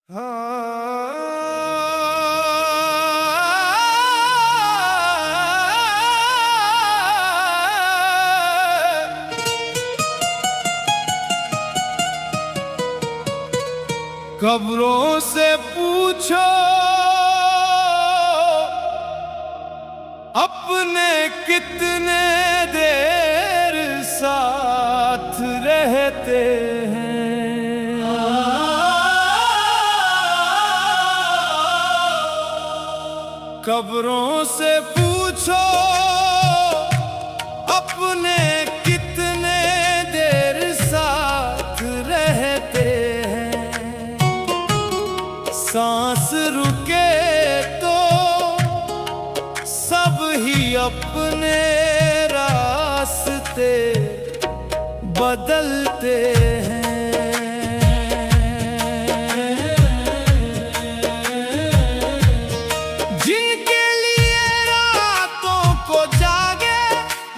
हाँ। कब्रों से पूछो अपने कितने देर साथ रहते हैं। कब्रों से पूछो अपने कितने देर साथ रहते हैं। सांस रुके तो सब ही अपने रास्ते बदलते हैं।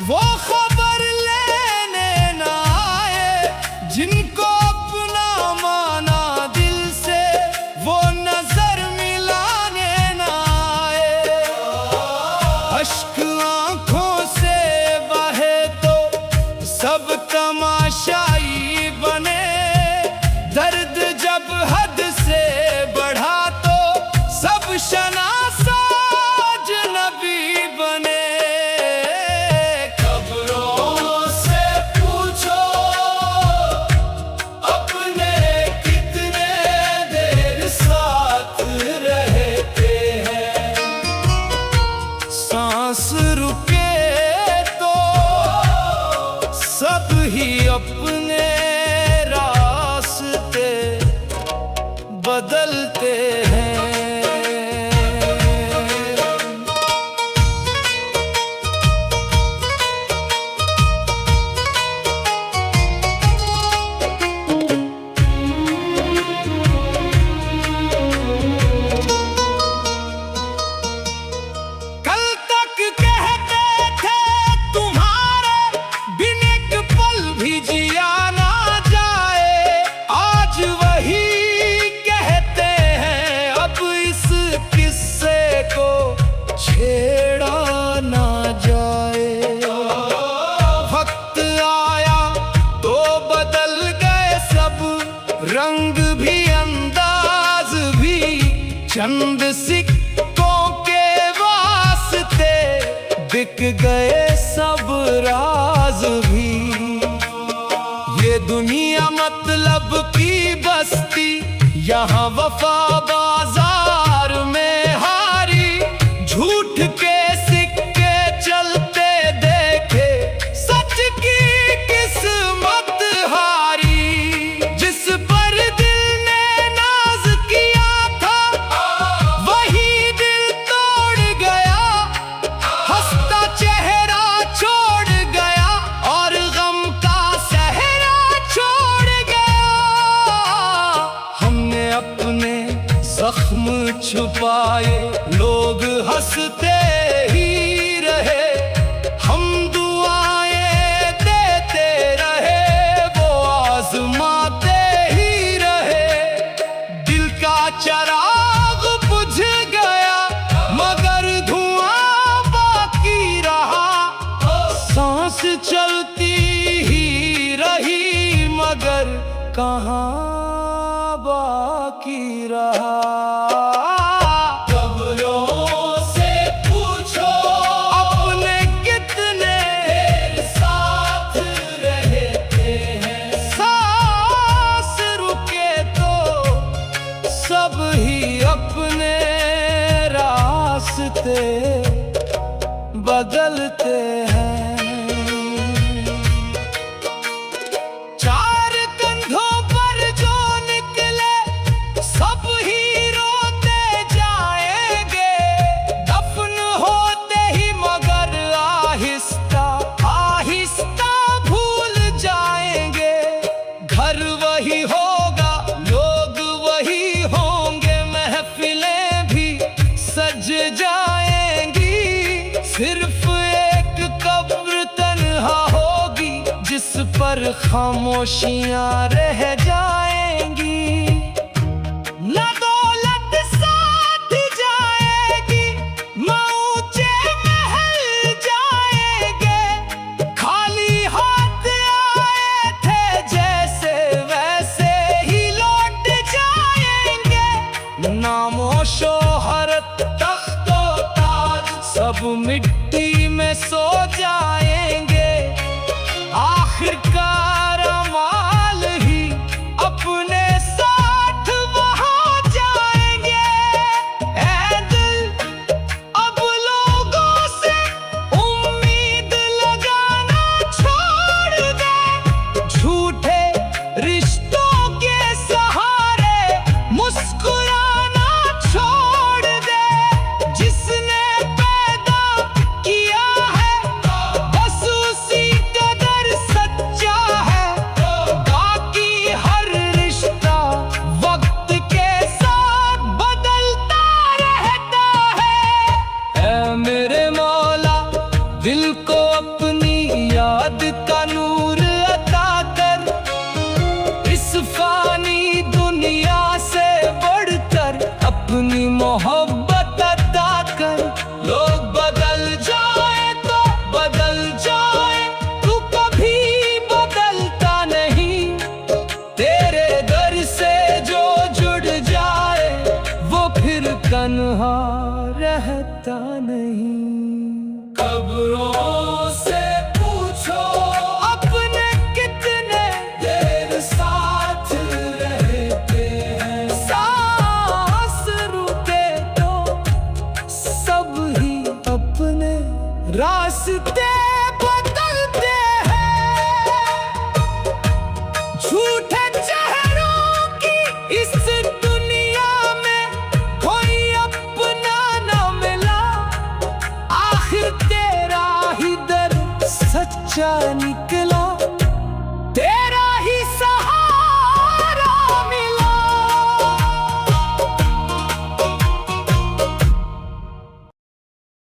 वो खबर लेने ना आए, जिनको अपना माना दिल से वो नजर मिलाने ना आए। अश्क आंखों से बहे तो सब तमाशाई बने, दर्द जब हद से बढ़ा तो सब शनासा अजनबी बने। सांस रुके तो सब ही अपने रास्ते बदलते हैं। छेड़ा ना जाए। वक्त आया तो बदल गए सब, रंग भी अंदाज भी, चंद सिक्कों के वास्ते बिक गए सब राज भी। ये दुनिया मतलब की बस्ती, यहाँ वफा बाजार में हारी। झूठ के सिक्के चलते देखे, सच की किस्मत हारी। जिस पर दिल ने नाज किया था वही दिल तोड़ गया, हंसता चेहरा छोड़ गया और गम का सहरा छोड़ गया। हमने अपने जख्म छुपाए, लोग हंसते ही रहे। हम दुआएं देते रहे, वो आजमाते ही रहे। दिल का चिराग बुझ गया मगर धुआं बाकी रहा। सांस चलती ही रही मगर कहाँ बाकी रहा। सब ही अपने रास्ते बदलते हैं। चार कंधों पर जो निकले सब ही रोते जाएंगे, दफन होते ही मगर आहिस्ता आहिस्ता भूल जाएंगे। घर वही होगा, लोग वही होंगे, महफिलें भी सज जाएंगी। सिर्फ एक कब्र तन्हा होगी जिस पर खामोशियां रह जाएंगी। ना तन्हा रहता नहीं। कब्रों से पूछो अपने कितने देर साथ रहते हैं। सांस रुके तो सब ही अपने रास्ते बदलते हैं। झूठे चेहरों की इस दुनिया में कोई अपना न मिला। आखिर तेरा ही दर सच्चा निकला।